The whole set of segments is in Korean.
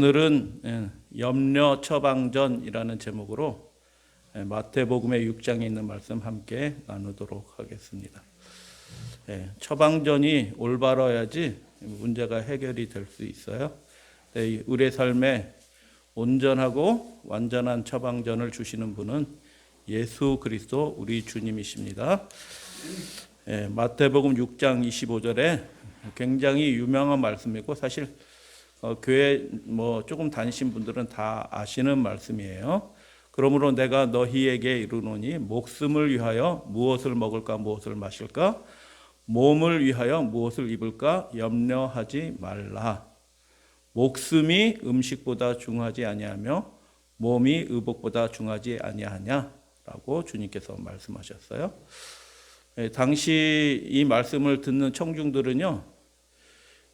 오늘은 염려 처방전이라는 제목으로 마태복음의 6장에 있는 말씀 함께 나누도록 하겠습니다. 처방전이 올바라야지 문제가 해결이 될 수 있어요. 우리의 삶에 온전하고 완전한 처방전을 주시는 분은 예수 그리스도 우리 주님이십니다. 마태복음 6장 25절에 굉장히 유명한 말씀이고 사실 교회 조금 다니신 분들은 다 아시는 말씀이에요. 그러므로 내가 너희에게 이르노니 목숨을 위하여 무엇을 먹을까 무엇을 마실까 몸을 위하여 무엇을 입을까 염려하지 말라. 목숨이 음식보다 중하지 아니하며 몸이 의복보다 중하지 아니하냐라고 주님께서 말씀하셨어요. 당시 이 말씀을 듣는 청중들은요,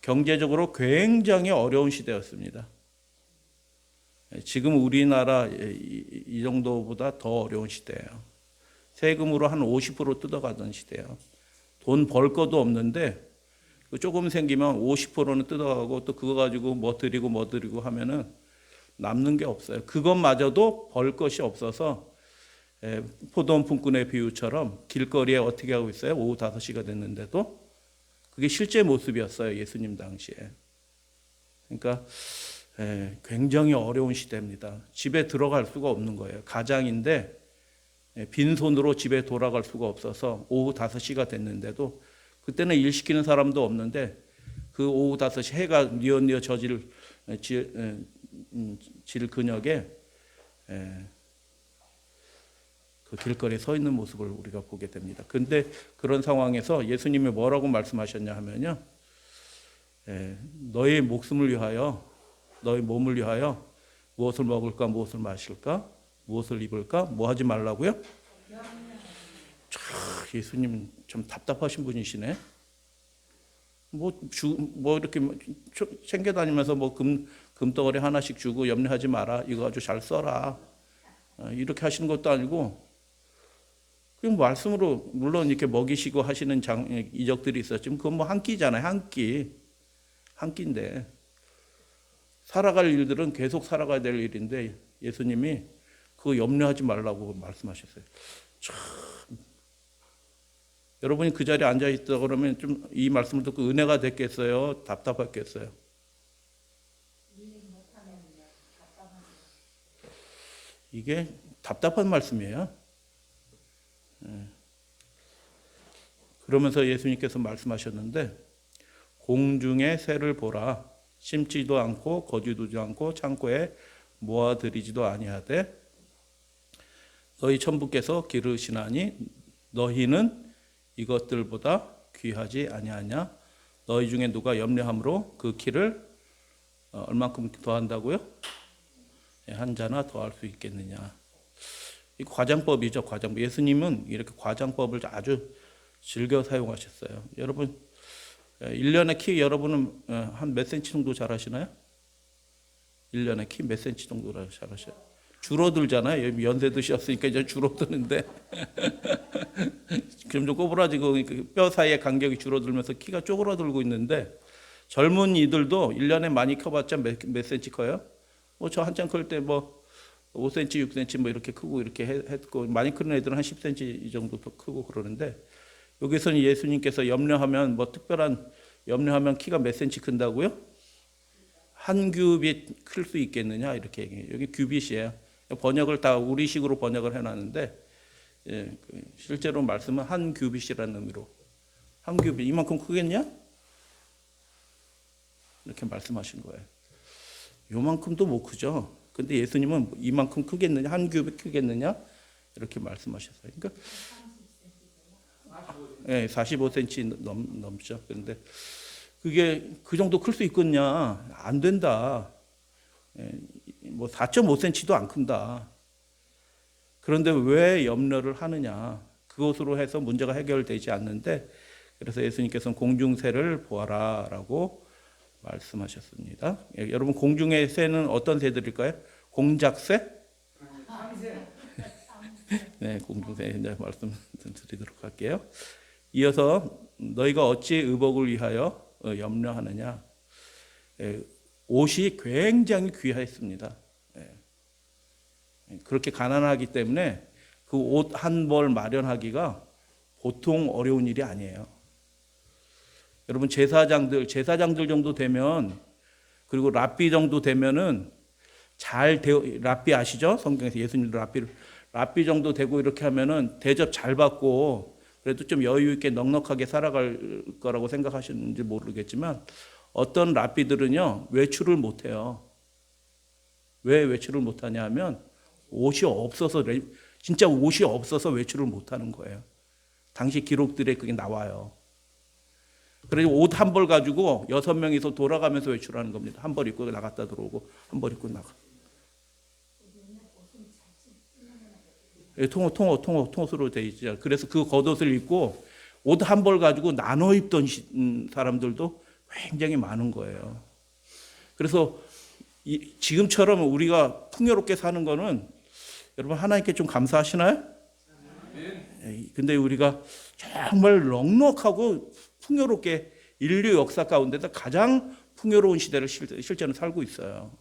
경제적으로 굉장히 어려운 시대였습니다. 지금 우리나라 이 정도보다 더 어려운 시대예요. 세금으로 한 50% 뜯어가던 시대예요. 돈 벌 것도 없는데 조금 생기면 50%는 뜯어가고 또 그거 가지고 뭐 드리고 하면은 남는 게 없어요. 그것마저도 벌 것이 없어서 포도원 품꾼의 비유처럼 길거리에 어떻게 하고 있어요? 오후 5시가 됐는데도 그게 실제 모습이었어요. 예수님 당시에. 그러니까 굉장히 어려운 시대입니다. 집에 들어갈 수가 없는 거예요. 가장인데 빈손으로 집에 돌아갈 수가 없어서 오후 5시가 됐는데도 그때는 일 시키는 사람도 없는데 그 오후 5시 해가 뉘엿뉘엿 질 근역에 그 길거리에 서 있는 모습을 우리가 보게 됩니다. 그런데 그런 상황에서 예수님이 뭐라고 말씀하셨냐 하면요, 너의 목숨을 위하여, 너의 몸을 위하여 무엇을 먹을까, 무엇을 마실까, 무엇을 입을까, 뭐 하지 말라고요? 예수님 좀 답답하신 분이시네. 이렇게 챙겨다니면서 금덩어리 하나씩 주고 염려하지 마라. 이거 아주 잘 써라. 이렇게 하시는 것도 아니고, 그냥 말씀으로 물론 이렇게 먹이시고 하시는 이적들이 있었지만 그건 한 끼잖아요. 한 끼인데 살아갈 일들은 계속 살아가야 될 일인데 예수님이 그거 염려하지 말라고 말씀하셨어요. 참, 여러분이 그 자리에 앉아 있다 그러면 좀 이 말씀을 듣고 은혜가 됐겠어요? 답답했겠어요? 이게 답답한 말씀이에요. 그러면서 예수님께서 말씀하셨는데 공중의 새를 보라. 심지도 않고 거두지도 않고 창고에 모아들이지도 아니하되 너희 천부께서 기르시나니 너희는 이것들보다 귀하지 아니하냐. 너희 중에 누가 염려함으로 그 키를 얼만큼 더한다고요? 한 자나 더할 수 있겠느냐. 이 과장법이죠. 과장법. 예수님은 이렇게 과장법을 아주 즐겨 사용하셨어요. 여러분 1년에 키 여러분은 한 몇 센치 정도 잘하시나요? 1년에 키 몇 센치 정도 잘하셔요? 줄어들잖아요. 연세 드셨으니까 이제 줄어드는데 점점 꼬부라지고 뼈 사이의 간격이 줄어들면서 키가 쪼그라들고 있는데 젊은이들도 1년에 많이 커봤자 몇 센치 커요? 저 한참 클 때 5cm, 6cm 이렇게 크고 이렇게 했고 많이 크는 애들은 한 10cm 이 정도 더 크고 그러는데 여기서는 예수님께서 염려하면 특별한 염려하면 키가 몇 cm 큰다고요? 한 규빗 클 수 있겠느냐 이렇게 얘기해요. 여기 규빗이에요. 번역을 다 우리식으로 번역을 해놨는데 실제로 말씀은 한 규빗이라는 의미로 한 규빗 이만큼 크겠냐? 이렇게 말씀하신 거예요. 요만큼도 못 크죠. 근데 예수님은 이만큼 크겠느냐, 한 규빗 크겠느냐 이렇게 말씀하셨어요. 그러니까 45cm 넘죠. 그런데 그게 그 정도 클 수 있겠냐? 안 된다. 4.5cm도 안 큰다. 그런데 왜 염려를 하느냐? 그것으로 해서 문제가 해결되지 않는데 그래서 예수님께서는 공중새를 보아라라고 말씀하셨습니다. 여러분 공중의 새는 어떤 새들일까요? 공작새? 네, 공중새 이제 말씀드리도록 할게요. 이어서 너희가 어찌 의복을 위하여 염려하느냐? 옷이 굉장히 귀했습니다. 예. 그렇게 가난하기 때문에 그 옷 한 벌 마련하기가 보통 어려운 일이 아니에요. 여러분 제사장들 정도 되면, 그리고 랍비 정도 되면은 랍비 아시죠? 성경에서 예수님도 랍비 정도 되고 이렇게 하면은 대접 잘 받고 그래도 좀 여유 있게 넉넉하게 살아갈 거라고 생각하시는지 모르겠지만, 어떤 랍비들은요 외출을 못 해요. 왜 외출을 못 하냐 하면 옷이 없어서, 진짜 옷이 없어서 외출을 못 하는 거예요. 당시 기록들에 그게 나와요. 그래서 옷 한 벌 가지고 6명이서 돌아가면서 외출하는 겁니다. 한 벌 입고 나갔다 들어오고, 한 벌 입고 나가. 통옷으로 돼 있죠. 그래서 그 겉옷을 입고 옷 한 벌 가지고 나눠 입던 사람들도 굉장히 많은 거예요. 그래서 지금처럼 우리가 풍요롭게 사는 거는 여러분 하나님께 좀 감사하시나요? 근데 우리가 정말 넉넉하고 풍요롭게 인류 역사 가운데서 가장 풍요로운 시대를 실제로 살고 있어요.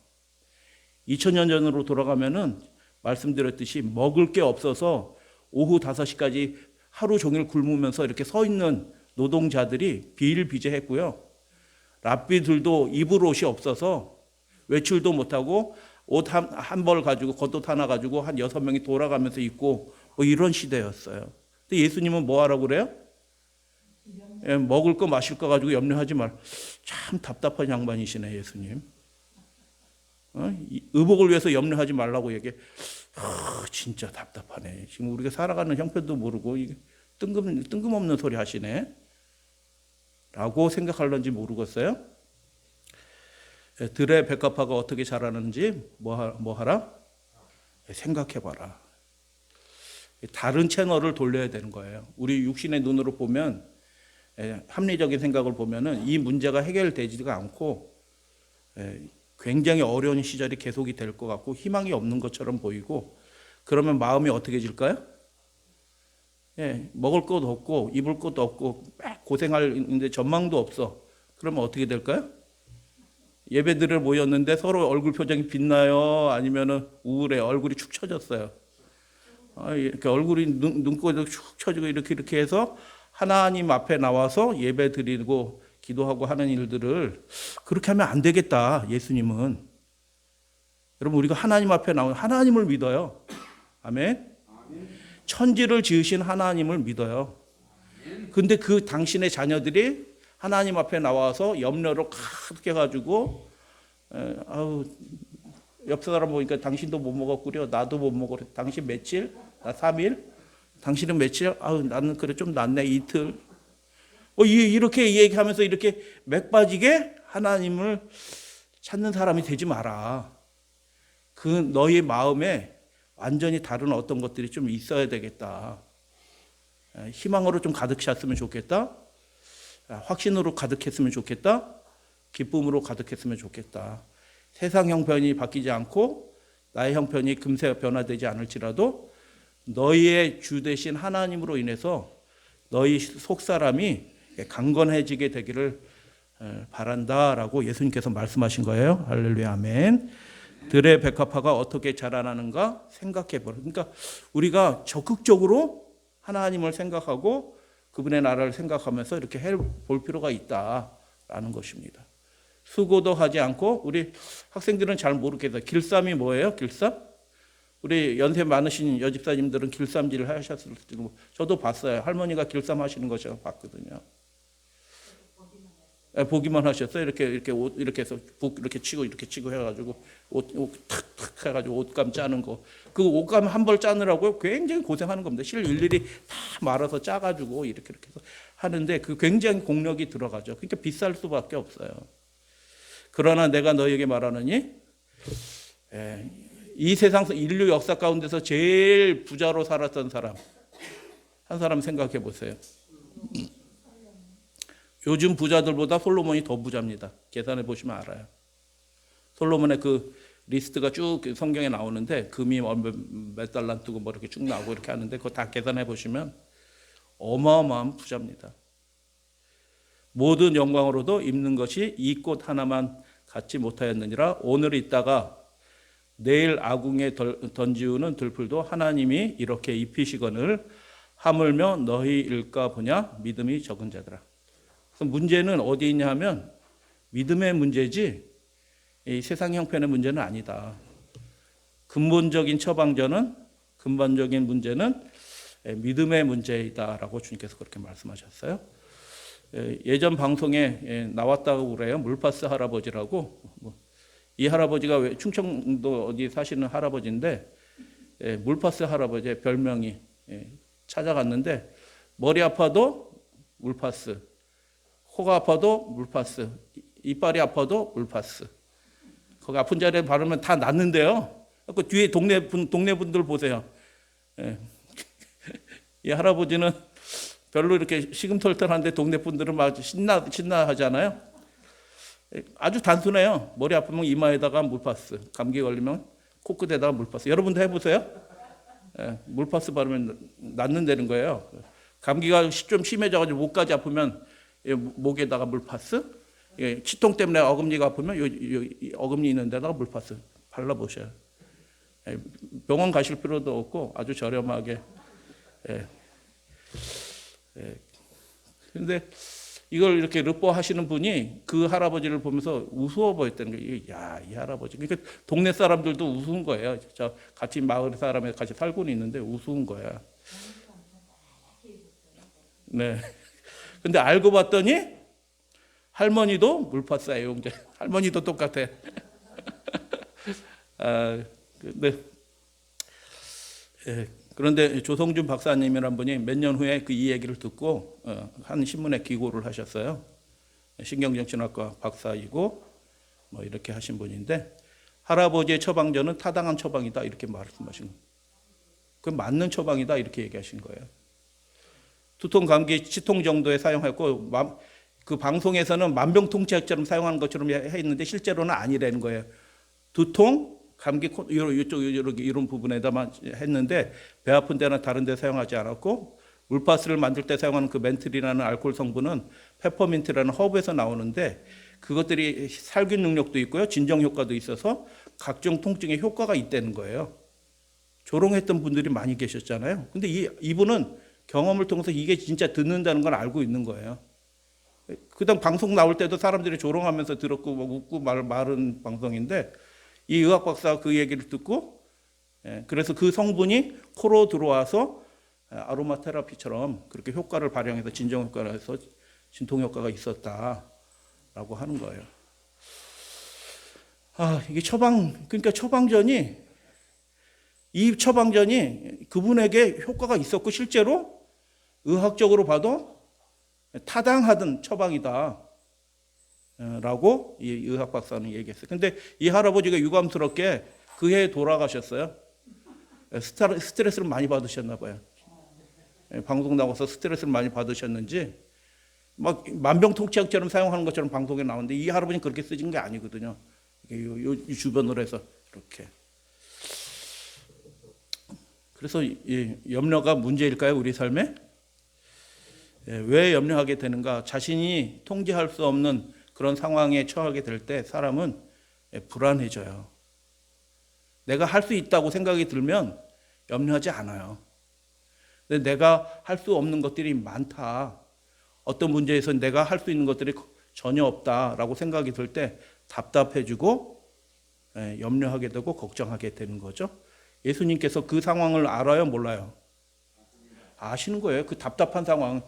2000년 전으로 돌아가면은 말씀드렸듯이 먹을 게 없어서 오후 5시까지 하루 종일 굶으면서 이렇게 서 있는 노동자들이 비일비재했고요. 랍비들도 입을 옷이 없어서 외출도 못하고 옷 한 벌 가지고, 겉옷 하나 가지고 한 6명이 돌아가면서 입고 뭐 이런 시대였어요. 근데 예수님은 뭐 하라고 그래요? 먹을 거 마실 거 가지고 염려하지 말. 참 답답한 양반이시네 예수님. 의복을 위해서 염려하지 말라고 얘기해. 진짜 답답하네. 지금 우리가 살아가는 형편도 모르고 이게 뜬금없는 소리 하시네 라고 생각할런지 모르겠어요. 들의 백합화가 어떻게 자라는지 뭐 하라? 생각해봐라. 다른 채널을 돌려야 되는 거예요. 우리 육신의 눈으로 보면, 합리적인 생각을 보면은 이 문제가 해결되지가 않고 굉장히 어려운 시절이 계속이 될 것 같고 희망이 없는 것처럼 보이고, 그러면 마음이 어떻게 질까요? 먹을 것도 없고 입을 것도 없고 고생하는데 전망도 없어. 그러면 어떻게 될까요? 예배드려 모였는데 서로 얼굴 표정이 빛나요? 아니면은 우울해? 얼굴이 축 처졌어요. 이렇게 얼굴이 눈꼬리도 축 처지고 이렇게 해서 하나님 앞에 나와서 예배 드리고 기도하고 하는 일들을 그렇게 하면 안 되겠다. 예수님은. 여러분 우리가 하나님 앞에 나오는 하나님을 믿어요. 아멘. 천지를 지으신 하나님을 믿어요. 근데 그 당신의 자녀들이 하나님 앞에 나와서 염려를 가득 해가지고 옆 사람 보니까 당신도 못 먹었구려. 나도 못 먹었구려. 당신 며칠? 나 3일? 당신은 며칠? 나는 그래 좀 낫네. 이틀. 이렇게 얘기하면서 이렇게 맥 빠지게 하나님을 찾는 사람이 되지 마라. 그 너의 마음에 완전히 다른 어떤 것들이 좀 있어야 되겠다. 희망으로 좀 가득 찼으면 좋겠다. 확신으로 가득했으면 좋겠다. 기쁨으로 가득했으면 좋겠다. 세상 형편이 바뀌지 않고 나의 형편이 금세 변화되지 않을지라도 너희의 주 되신 하나님으로 인해서 너희 속사람이 강건해지게 되기를 바란다라고 예수님께서 말씀하신 거예요. 할렐루야 아멘. 들의 백합화가 어떻게 자라나는가 생각해 보라. 그러니까 우리가 적극적으로 하나님을 생각하고 그분의 나라를 생각하면서 이렇게 해볼 필요가 있다라는 것입니다. 수고도 하지 않고, 우리 학생들은 잘 모르겠어요. 길쌈이 뭐예요? 길쌈? 우리 연세 많으신 여집사님들은 길쌈질을 하셨을지도, 저도 봤어요. 할머니가 길쌈 하시는 거 제가 봤거든요. 보기만 하셨어요. 이렇게 옷 이렇게 해서 북 이렇게 치고 해가지고 옷 탁탁 해가지고 옷감 짜는 거. 그 옷감 한 벌 짜느라고 굉장히 고생하는 겁니다. 실 일일이 다 말아서 짜가지고 이렇게 해서 하는데 그 굉장히 공력이 들어가죠. 그러니까 비쌀 수밖에 없어요. 그러나 내가 너에게 말하느니, 이 세상 인류 역사 가운데서 제일 부자로 살았던 사람, 한 사람 생각해 보세요. 요즘 부자들보다 솔로몬이 더 부자입니다. 계산해 보시면 알아요. 솔로몬의 그 리스트가 쭉 성경에 나오는데 금이 몇 달란트고 뭐 이렇게 쭉 나오고 이렇게 하는데 그거 다 계산해 보시면 어마어마한 부자입니다. 모든 영광으로도 입는 것이 이 꽃 하나만 갖지 못하였느니라. 오늘 있다가 내일 아궁에 던지우는 들풀도 하나님이 이렇게 입히시거늘 하물며 너희일까 보냐. 믿음이 적은 자들아. 그래서 문제는 어디 있냐 하면 믿음의 문제지 이 세상 형편의 문제는 아니다. 근본적인 문제는 믿음의 문제이다라고 주님께서 그렇게 말씀하셨어요. 예전 방송에 나왔다고 그래요. 물파스 할아버지라고. 이 할아버지가 충청도 어디 사시는 할아버지인데 물파스 할아버지의 별명이. 찾아갔는데 머리 아파도 물파스, 코가 아파도 물파스, 이빨이 아파도 물파스. 거기 아픈 자리에 바르면 다 낫는데요. 그 뒤에 동네 분들 보세요. 이 할아버지는 별로 이렇게 시금털털한데 동네 분들은 막 신나 하잖아요. 아주 단순해요. 머리 아프면 이마에다가 물파스, 감기 걸리면 코끝에다가 물파스. 여러분도 해보세요. 물파스 바르면 낫는다는 거예요. 감기가 좀 심해져가지고 목까지 아프면 목에다가 물파스, 치통 때문에 어금니가 아프면 어금니 있는 데다가 물파스 발라보셔요. 병원 가실 필요도 없고 아주 저렴하게. 그런데 이걸 이렇게 르뽀하시는 분이 그 할아버지를 보면서 우스워 보였다는 거예요. 야, 이 할아버지. 그러니까 동네 사람들도 우스운 거예요. 저 같이 마을 사람이 같이 살고는 있는데 우스운 거야. 네. 근데 알고 봤더니 할머니도 물파스 애용자. 할머니도 똑같아. 그런데 조성준 박사님이라는 분이 몇 년 후에 이 얘기를 듣고 한 신문에 기고를 하셨어요. 신경정신학과 박사이고 뭐 이렇게 하신 분인데 할아버지의 처방전은 타당한 처방이다 이렇게 말씀하신 거예요. 그 맞는 처방이다 이렇게 얘기하신 거예요. 두통, 감기, 치통 정도에 사용했고 그 방송에서는 만병통치약처럼 사용하는 것처럼 했는데 실제로는 아니라는 거예요. 두통, 감기, 이런 부분에다만 했는데 배 아픈 데나 다른 데 사용하지 않았고 물파스를 만들 때 사용하는 그 멘틀이라는 알코올 성분은 페퍼민트라는 허브에서 나오는데 그것들이 살균 능력도 있고요. 진정 효과도 있어서 각종 통증에 효과가 있다는 거예요. 조롱했던 분들이 많이 계셨잖아요. 근데 이분은 경험을 통해서 이게 진짜 듣는다는 걸 알고 있는 거예요. 그다음 방송 나올 때도 사람들이 조롱하면서 들었고 뭐 웃고 말은 방송인데 이 의학 박사가 그 얘기를 듣고 그래서 그 성분이 코로 들어와서 아로마 테라피처럼 그렇게 효과를 발휘해서 진정 효과를 해서 진통 효과가 있었다라고 하는 거예요. 이게 그러니까 이 처방전이 그분에게 효과가 있었고 실제로 의학적으로 봐도 타당하던 처방이다. 라고 이 의학 박사는 얘기했어요. 근데 이 할아버지가 유감스럽게 그 해에 돌아가셨어요. 스트레스를 많이 받으셨나 봐요. 방송 나가서 스트레스를 많이 받으셨는지 막 만병통치약처럼 사용하는 것처럼 방송에 나오는데 이 할아버지는 그렇게 쓰진 게 아니거든요. 이 주변으로 해서 이렇게. 그래서 이 염려가 문제일까요? 우리 삶에? 왜 염려하게 되는가? 자신이 통제할 수 없는 그런 상황에 처하게 될 때 사람은 불안해져요. 내가 할 수 있다고 생각이 들면 염려하지 않아요. 근데 내가 할 수 없는 것들이 많다. 어떤 문제에서 내가 할 수 있는 것들이 전혀 없다라고 생각이 들 때 답답해지고 염려하게 되고 걱정하게 되는 거죠. 예수님께서 그 상황을 알아요? 몰라요? 아시는 거예요. 그 답답한 상황.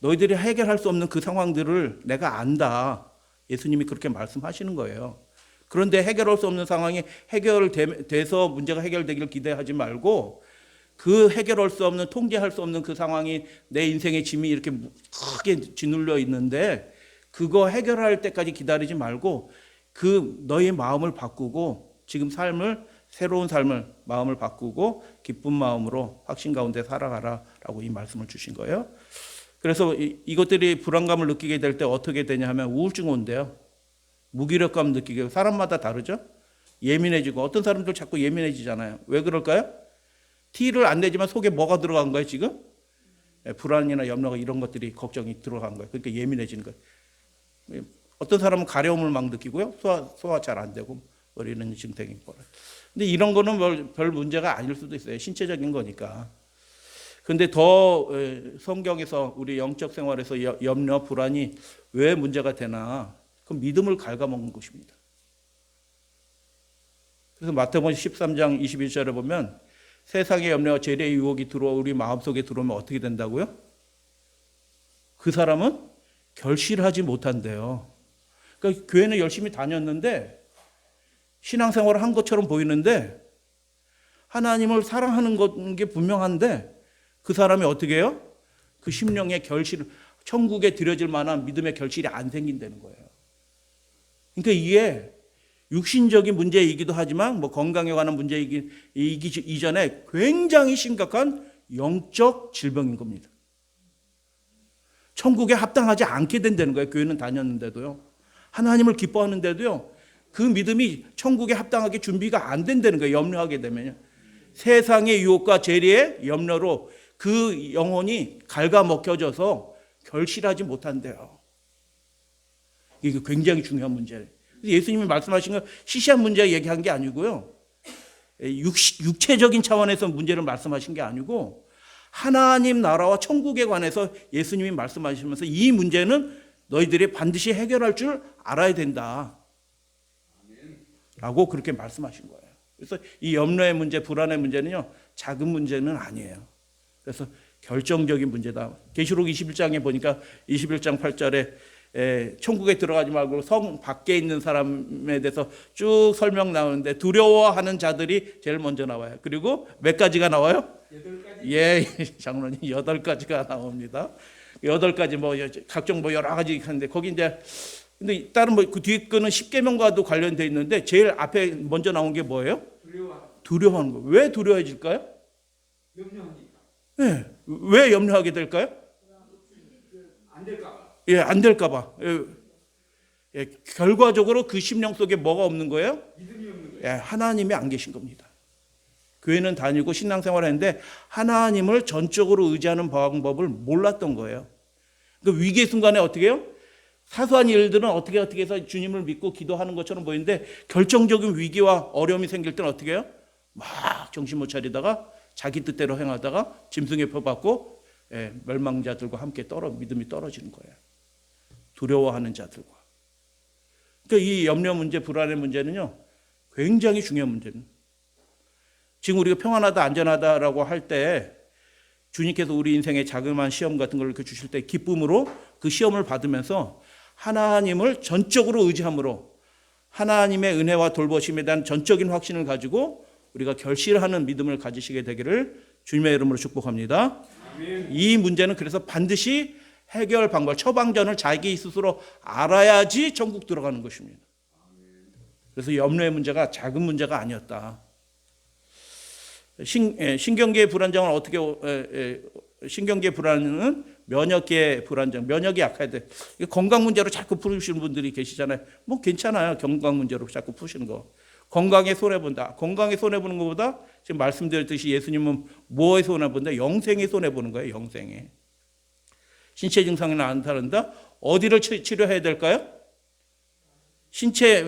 너희들이 해결할 수 없는 그 상황들을 내가 안다. 예수님이 그렇게 말씀하시는 거예요. 그런데 해결할 수 없는 상황이 해결돼서 문제가 해결되기를 기대하지 말고 그 해결할 수 없는 통제할 수 없는 그 상황이 내 인생의 짐이 이렇게 크게 짓눌려 있는데 그거 해결할 때까지 기다리지 말고 그 너의 마음을 바꾸고 지금 새로운 삶을 마음을 바꾸고 기쁜 마음으로 확신 가운데 살아가라라고 이 말씀을 주신 거예요. 그래서 이것들이 불안감을 느끼게 될 때 어떻게 되냐 하면 우울증 온대요. 무기력감 느끼게. 사람마다 다르죠. 예민해지고 어떤 사람들 자꾸 예민해지잖아요. 왜 그럴까요? 티를 안 내지만 속에 뭐가 들어간 거예요 지금? 불안이나 염려가 이런 것들이 걱정이 들어간 거예요. 그러니까 예민해지는 거예요. 어떤 사람은 가려움을 막 느끼고요. 소화 잘 안 되고 이런 증상이 있고. 근데 이런 거는 별 문제가 아닐 수도 있어요. 신체적인 거니까. 근데 더 성경에서 우리 영적 생활에서 염려, 불안이 왜 문제가 되나? 그 믿음을 갉아먹는 것입니다. 그래서 마태복음 13장 21절에 보면 세상의 염려와 재래의 유혹이 들어와 우리 마음속에 들어오면 어떻게 된다고요? 그 사람은 결실하지 못한대요. 그러니까 교회는 열심히 다녔는데 신앙생활을 한 것처럼 보이는데 하나님을 사랑하는 게 분명한데 그 사람이 어떻게 해요? 그 심령의 결실, 천국에 드려질 만한 믿음의 결실이 안 생긴다는 거예요. 그러니까 이게 육신적인 문제이기도 하지만 뭐 건강에 관한 문제이기 이전에 굉장히 심각한 영적 질병인 겁니다. 천국에 합당하지 않게 된다는 거예요. 교회는 다녔는데도요. 하나님을 기뻐하는데도요. 그 믿음이 천국에 합당하게 준비가 안 된다는 거예요. 염려하게 되면요. 세상의 유혹과 재리의 염려로 그 영혼이 갉아먹혀져서 결실하지 못한대요. 이게 굉장히 중요한 문제예요. 예수님이 말씀하신 건 시시한 문제 얘기한 게 아니고요. 육체적인 차원에서 문제를 말씀하신 게 아니고 하나님 나라와 천국에 관해서 예수님이 말씀하시면서 이 문제는 너희들이 반드시 해결할 줄 알아야 된다. 라고 그렇게 말씀하신 거예요. 그래서 이 염려의 문제, 불안의 문제는요, 작은 문제는 아니에요. 그래서 결정적인 문제다. 계시록 21장에 보니까 21장 8절에 천국에 들어가지 말고 성 밖에 있는 사람에 대해서 쭉 설명 나오는데 두려워하는 자들이 제일 먼저 나와요. 그리고 몇 가지가 나와요? 8가지. 예, 장로님 8가지가 나옵니다. 8가지 뭐 각종 뭐 여러 가지 하는데 거기 이제 근데 다른 뭐 그 뒤에 거는 십계명과도 관련돼 있는데 제일 앞에 먼저 나온 게 뭐예요? 두려워하는 거. 왜 두려워해질까요? 염려하니까. 네. 왜 염려하게 될까요? 안 될까 봐. 예, 안 될까 봐. 예, 결과적으로 그 심령 속에 뭐가 없는 거예요? 믿음이 없는 거예요. 예, 하나님이 안 계신 겁니다. 교회는 다니고 신앙생활을 했는데 하나님을 전적으로 의지하는 방법을 몰랐던 거예요. 그 위기의 순간에 어떻게 해요? 사소한 일들은 어떻게 해서 주님을 믿고 기도하는 것처럼 보이는데 결정적인 위기와 어려움이 생길 때는 어떻게 해요? 막 정신 못 차리다가 자기 뜻대로 행하다가 짐승의 표 받고 멸망자들과 함께 믿음이 떨어지는 거예요. 두려워하는 자들과. 그러니까 이 염려 문제, 불안의 문제는요, 굉장히 중요한 문제는. 지금 우리가 평안하다, 안전하다라고 할 때 주님께서 우리 인생에 자그마한 시험 같은 걸 이렇게 주실 때 기쁨으로 그 시험을 받으면서 하나님을 전적으로 의지함으로 하나님의 은혜와 돌보심에 대한 전적인 확신을 가지고 우리가 결실하는 믿음을 가지시게 되기를 주님의 이름으로 축복합니다. 아멘. 이 문제는 그래서 반드시 해결 방법, 처방전을 자기 스스로 알아야지 천국 들어가는 것입니다. 그래서 염려의 문제가 작은 문제가 아니었다. 신경계의 불안정은 어떻게 신경계 불안은 면역계의 불안정, 면역이 약해야 돼. 건강 문제로 자꾸 푸시는 분들이 계시잖아요. 뭐 괜찮아요. 건강 문제로 자꾸 푸시는 거. 건강에 손해본다. 건강에 손해보는 것보다 지금 말씀드렸듯이 예수님은 뭐에 손해본다? 영생에 손해보는 거예요. 영생에. 신체 증상이 나타난다. 어디를 치료해야 될까요? 신체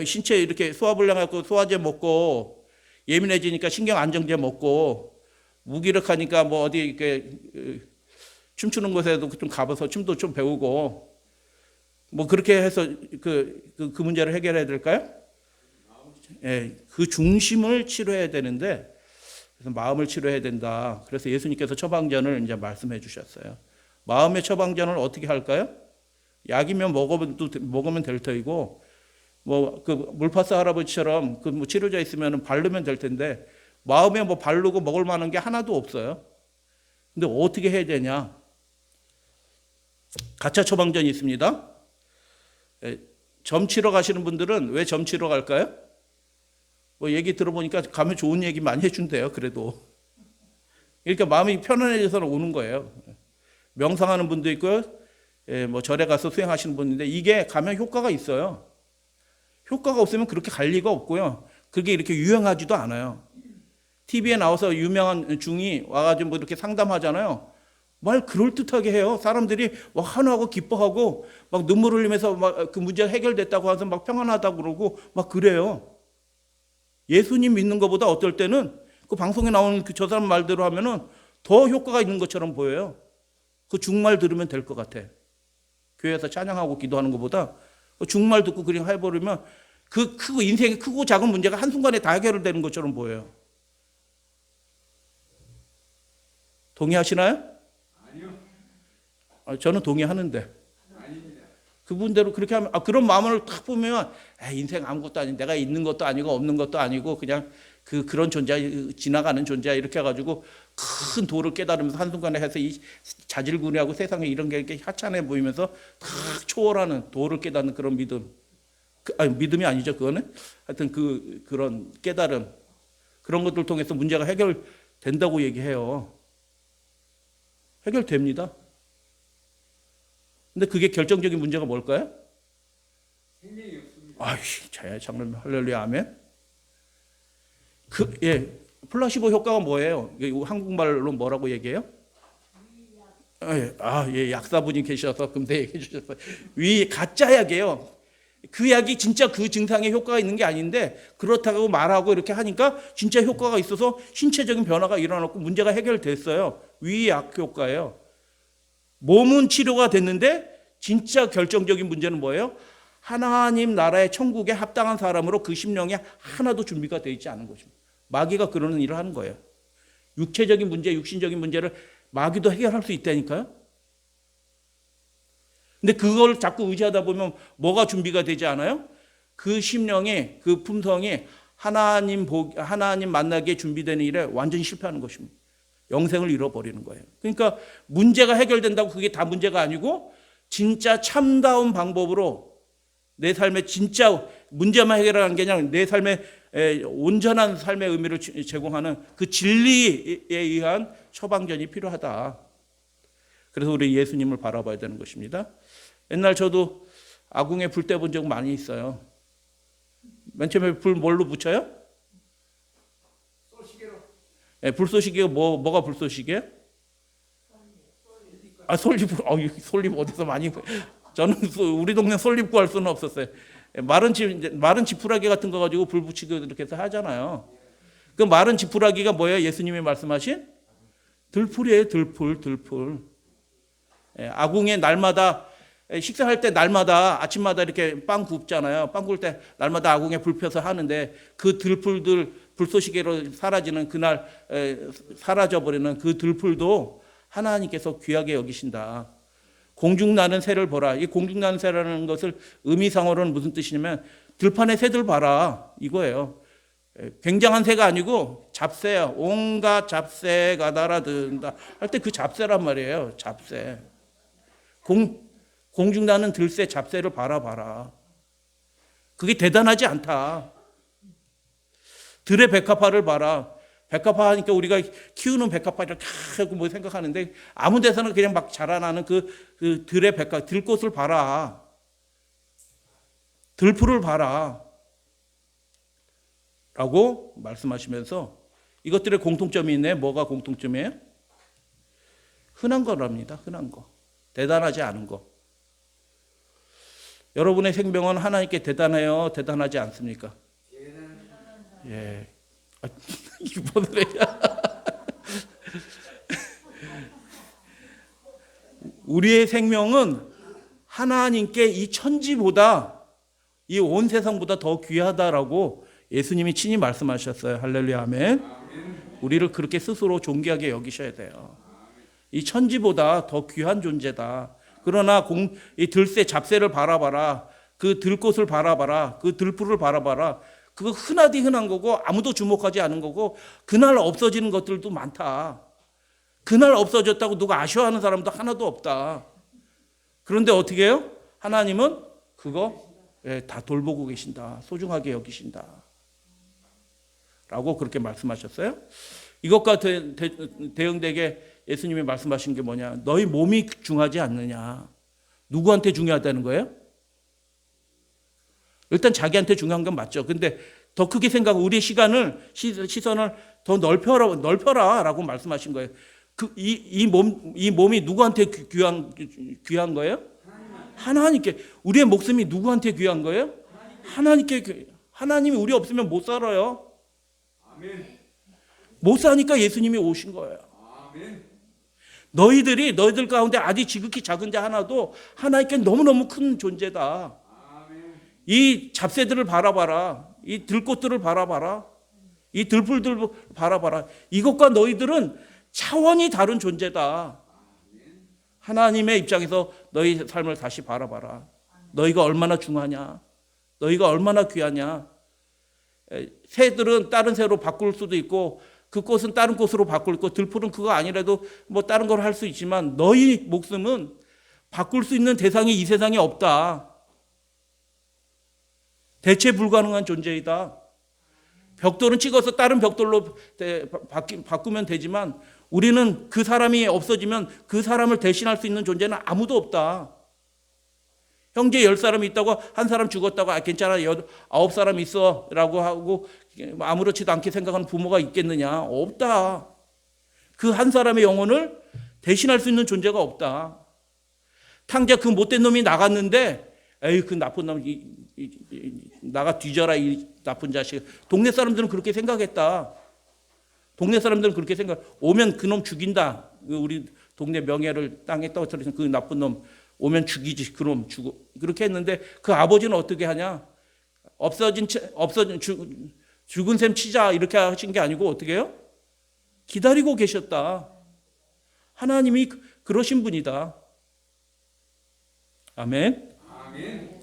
이렇게 소화불량 갖고 소화제 먹고 예민해지니까 신경 안정제 먹고 무기력하니까 뭐 어디 이렇게 춤추는 곳에도 좀 가봐서 춤도 좀 배우고 뭐 그렇게 해서 그 문제를 해결해야 될까요? 예, 그 중심을 치료해야 되는데 그래서 마음을 치료해야 된다. 그래서 예수님께서 처방전을 이제 말씀해 주셨어요. 마음의 처방전을 어떻게 할까요? 약이면 먹으면 될 터이고 뭐 그 물파스 할아버지처럼 그 뭐 치료자 있으면 바르면 될 텐데 마음에 뭐 바르고 먹을 만한 게 하나도 없어요. 근데 어떻게 해야 되냐? 가차 처방전이 있습니다. 점 치러 가시는 분들은 왜 점 치러 갈까요? 뭐 얘기 들어보니까 가면 좋은 얘기 많이 해준대요. 그래도 그러니까 마음이 편안해져서 오는 거예요. 명상하는 분도 있고요. 뭐 절에 가서 수행하시는 분인데 이게 가면 효과가 있어요. 효과가 없으면 그렇게 갈 리가 없고요. 그게 이렇게 유행하지도 않아요. TV에 나와서 유명한 중이 와가지고 뭐 이렇게 상담하잖아요. 말 그럴듯하게 해요. 사람들이 막 환호하고 기뻐하고 막 눈물 흘리면서 막 그 문제가 해결됐다고 해서 막 평안하다고 그러고 막 그래요. 예수님 믿는 것보다 어떨 때는 그 방송에 나오는 그 저 사람 말대로 하면은 더 효과가 있는 것처럼 보여요. 그 중말 들으면 될 것 같아. 교회에서 찬양하고 기도하는 것보다 그 중말 듣고 그냥 해버리면 그 크고 인생의 크고 작은 문제가 한순간에 다 해결되는 것처럼 보여요. 동의하시나요? 아니요. 저는 동의하는데. 아닙니다. 그분대로 그렇게 하면, 그런 마음을 딱 보면, 인생 아무것도 아닌, 내가 있는 것도 아니고 없는 것도 아니고 그냥 그런 존재, 지나가는 존재야. 이렇게 해가지고 큰 도를 깨달으면서 한순간에 해서 이 자질구레하고 세상에 이런 게 이렇게 하찮아 보이면서 탁 초월하는 도를 깨닫는 그런 믿음. 믿음이 아니죠. 그거는. 하여튼 그런 깨달음. 그런 것들 통해서 문제가 해결된다고 얘기해요. 해결됩니다. 근데 그게 결정적인 문제가 뭘까요? 생명이 없습니다. 아이, 자야 장로님 할렐루야 아멘. 플라시보 효과가 뭐예요? 한국말로 뭐라고 얘기해요? 약사분이 계셔서 금세 얘기해 주셨어요. 가짜 약이에요. 그 약이 진짜 그 증상에 효과가 있는 게 아닌데 그렇다고 말하고 이렇게 하니까 진짜 효과가 있어서 신체적인 변화가 일어났고 문제가 해결됐어요. 위약 효과예요. 몸은 치료가 됐는데 진짜 결정적인 문제는 뭐예요? 하나님 나라의 천국에 합당한 사람으로 그 심령이 하나도 준비가 되어 있지 않은 것입니다. 마귀가 그러는 일을 하는 거예요. 육체적인 문제, 육신적인 문제를 마귀도 해결할 수 있다니까요. 근데 그걸 자꾸 의지하다 보면 뭐가 준비가 되지 않아요? 그 심령이, 그 품성이 하나님 만나기에 준비되는 일에 완전히 실패하는 것입니다. 영생을 잃어버리는 거예요. 그러니까 문제가 해결된다고 그게 다 문제가 아니고 진짜 참다운 방법으로 내 삶에 진짜 문제만 해결하는 게 아니라 내 삶에 온전한 삶의 의미를 제공하는 그 진리에 의한 처방전이 필요하다. 그래서 우리 예수님을 바라봐야 되는 것입니다. 옛날 저도 아궁에 불 떼본 적 많이 있어요. 맨 처음에 불 뭘로 붙여요? 쏘시개로. 불쏘시개가 뭐가 불쏘시개요? 솔잎. 솔잎 어디서 많이. 저는 우리 동네 솔잎 구할 수는 없었어요. 마른 지푸라기 같은 거 가지고 불 붙이고 이렇게 해서 하잖아요. 그 마른 지푸라기가 뭐예요? 예수님이 말씀하신 들풀이에요. 들풀. 아궁에 날마다 식사할 때 날마다 아침마다 이렇게 빵 굽잖아요. 빵 구울 때 날마다 아궁에 불 펴서 하는데 그 들풀들 불쏘시개로 사라지는 그날 사라져버리는 그 들풀도 하나님께서 귀하게 여기신다. 공중나는 새를 보라. 이 공중나는 새라는 것을 의미상으로는 무슨 뜻이냐면 들판에 새들 봐라 이거예요. 굉장한 새가 아니고 잡새야. 온갖 잡새가 날아든다 할 때 그 잡새란 말이에요. 잡새. 공중나는 들새 잡새를 바라봐라. 그게 대단하지 않다. 들의 백합화를 봐라. 백합화 하니까 우리가 키우는 백합화를 다 하고 뭐 생각하는데 아무 데서나 그냥 막 자라나는 그 들의 백합, 들꽃을 봐라. 들풀을 봐라. 라고 말씀하시면서 이것들의 공통점이 있네. 뭐가 공통점이에요? 흔한 거랍니다. 흔한 거. 대단하지 않은 거. 여러분의 생명은 하나님께 대단해요? 대단하지 않습니까? 예. 이번에 우리의 생명은 하나님께 이 천지보다 이 온 세상보다 더 귀하다라고 예수님이 친히 말씀하셨어요. 할렐루야 아멘. 우리를 그렇게 스스로 존귀하게 여기셔야 돼요. 이 천지보다 더 귀한 존재다. 그러나 이 들새 잡새를 바라봐라. 그 들꽃을 바라봐라. 그 들풀을 바라봐라. 그거 흔하디 흔한 거고 아무도 주목하지 않은 거고 그날 없어지는 것들도 많다. 그날 없어졌다고 누가 아쉬워하는 사람도 하나도 없다. 그런데 어떻게 해요? 하나님은 그거 다 돌보고 계신다. 소중하게 여기신다. 라고 그렇게 말씀하셨어요. 이것과 대응되게 예수님이 말씀하신 게 뭐냐? 너희 몸이 중요하지 않느냐? 누구한테 중요하다는 거예요? 일단 자기한테 중요한 건 맞죠. 근데 더 크게 생각하고 우리의 시선을 더 넓혀라라고 말씀하신 거예요. 이 몸이 누구한테 귀한 거예요? 하나님께. 우리의 목숨이 누구한테 귀한 거예요? 하나님께. 하나님이 우리 없으면 못 살아요. 아멘. 못 사니까 예수님이 오신 거예요. 아멘. 너희들 가운데 아직 지극히 작은 자 하나도 하나님께 너무너무 큰 존재다. 아멘. 이 잡새들을 바라봐라. 이 들꽃들을 바라봐라. 이 들풀들 바라봐라. 이것과 너희들은 차원이 다른 존재다. 하나님의 입장에서 너희 삶을 다시 바라봐라. 너희가 얼마나 중하냐. 너희가 얼마나 귀하냐. 새들은 다른 새로 바꿀 수도 있고 그 꽃은 다른 꽃으로 바꿀 거, 들풀은 그거 아니라도 뭐 다른 걸 할 수 있지만 너희 목숨은 바꿀 수 있는 대상이 이 세상에 없다. 대체 불가능한 존재이다. 벽돌은 찍어서 다른 벽돌로 바꾸면 되지만 우리는 그 사람이 없어지면 그 사람을 대신할 수 있는 존재는 아무도 없다. 형제 10사람이 있다고 한 사람 죽었다고 괜찮아 9사람 있어 라고 하고 아무렇지도 않게 생각하는 부모가 있겠느냐? 없다. 그 한 사람의 영혼을 대신할 수 있는 존재가 없다. 탕자 그 못된 놈이 나갔는데 에이 그 나쁜 놈 나가 뒤져라 이 나쁜 자식. 동네 사람들은 그렇게 생각했다. 동네 사람들은 그렇게 오면 그놈 죽인다. 우리 동네 명예를 땅에 떨어뜨리는 그 나쁜 놈 오면 죽이지. 그놈 죽어. 그렇게 했는데 그 아버지는 어떻게 하냐? 죽은 셈 치자 이렇게 하신 게 아니고 어떻게 해요? 기다리고 계셨다. 하나님이 그러신 분이다. 아멘. 아멘.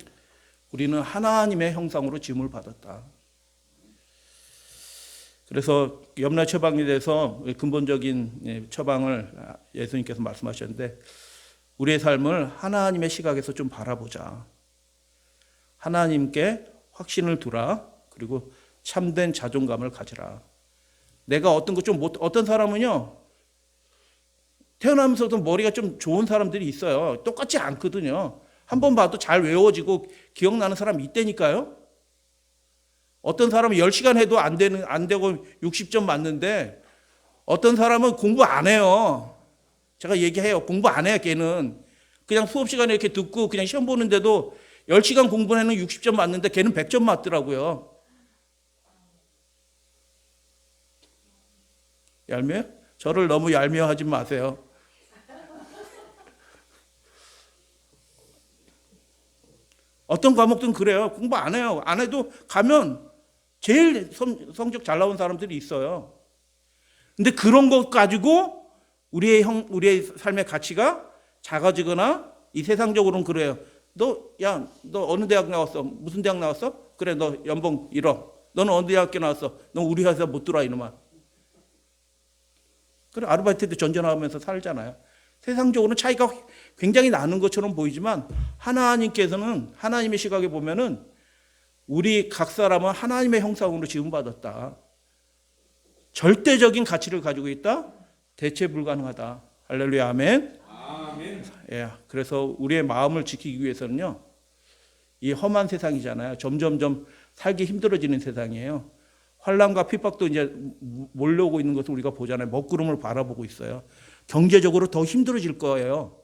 우리는 하나님의 형상으로 지음을 받았다. 그래서 염라 처방에 대해서 근본적인 처방을 예수님께서 말씀하셨는데 우리의 삶을 하나님의 시각에서 좀 바라보자. 하나님께 확신을 두라. 그리고 참된 자존감을 가지라. 내가 어떤 사람은요, 태어나면서도 머리가 좀 좋은 사람들이 있어요. 똑같지 않거든요. 한 번 봐도 잘 외워지고 기억나는 사람이 있다니까요. 어떤 사람은 10시간 해도 안 되고 60점 맞는데 어떤 사람은 공부 안 해요. 제가 얘기해요. 공부 안 해요, 걔는. 그냥 수업 시간에 이렇게 듣고 그냥 시험 보는데도 10시간 공부하는 60점 맞는데 걔는 100점 맞더라고요. 얄미워요? 저를 너무 얄미워하지 마세요. 어떤 과목들은 그래요. 공부 안 해요. 안 해도 가면 제일 성적 잘 나온 사람들이 있어요. 근데 그런 것 가지고 우리의 삶의 가치가 작아지거나 이 세상적으로는 그래요. 너 어느 대학 나왔어? 무슨 대학 나왔어? 그래, 너 연봉 1억. 너는 어느 대학교 나왔어? 너 우리 회사 못 들어와, 이놈아. 그래, 아르바이트도 전전하면서 살잖아요. 세상적으로는 차이가 굉장히 나는 것처럼 보이지만 하나님께서는 하나님의 시각에 보면은 우리 각 사람은 하나님의 형상으로 지음받았다. 절대적인 가치를 가지고 있다. 대체 불가능하다. 할렐루야, 아멘. 아멘. 예, 그래서 우리의 마음을 지키기 위해서는요, 이 험한 세상이잖아요. 점점점 살기 힘들어지는 세상이에요. 환난과 핍박도 이제 몰려오고 있는 것을 우리가 보잖아요. 먹구름을 바라보고 있어요. 경제적으로 더 힘들어질 거예요.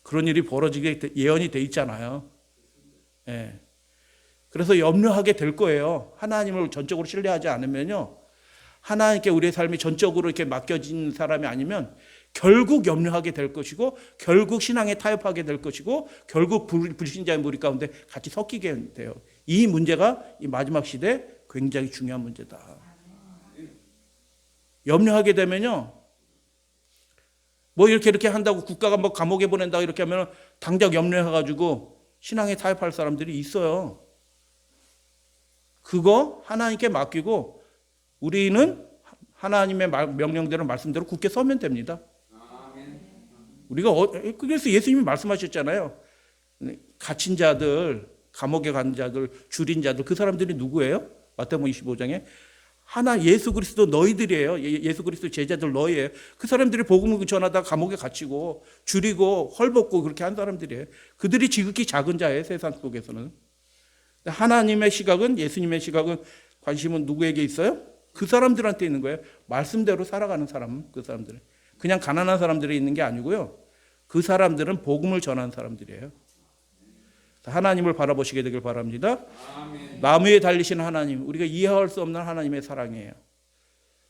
그런 일이 벌어지게 예언이 돼 있잖아요. 예. 그래서 염려하게 될 거예요. 하나님을 전적으로 신뢰하지 않으면요, 하나님께 우리의 삶이 전적으로 이렇게 맡겨진 사람이 아니면 결국 염려하게 될 것이고, 결국 신앙에 타협하게 될 것이고, 결국 불신자의 무리 가운데 같이 섞이게 돼요. 이 문제가 이 마지막 시대에 굉장히 중요한 문제다. 염려하게 되면요, 뭐 이렇게 한다고 국가가 뭐 감옥에 보낸다고 이렇게 하면 당장 염려해가지고 신앙에 타협할 사람들이 있어요. 그거 하나님께 맡기고 우리는 하나님의 명령대로 말씀대로 굳게 서면 됩니다. 우리가 그래서 예수님이 말씀하셨잖아요. 갇힌 자들, 감옥에 간 자들, 줄인 자들, 그 사람들이 누구예요? 마태복음 25장에 예수 그리스도 너희들이에요. 예수 그리스도 제자들 너희예요. 그 사람들이 복음을 전하다 감옥에 갇히고 줄이고 헐벗고 그렇게 한 사람들이에요. 그들이 지극히 작은 자예요, 세상 속에서는. 하나님의 시각은, 예수님의 시각은, 관심은 누구에게 있어요? 그 사람들한테 있는 거예요. 말씀대로 살아가는 사람, 그 사람들은. 그냥 가난한 사람들이 있는 게 아니고요. 그 사람들은 복음을 전하는 사람들이에요. 하나님을 바라보시게 되길 바랍니다. 아멘. 나무에 달리신 하나님, 우리가 이해할 수 없는 하나님의 사랑이에요.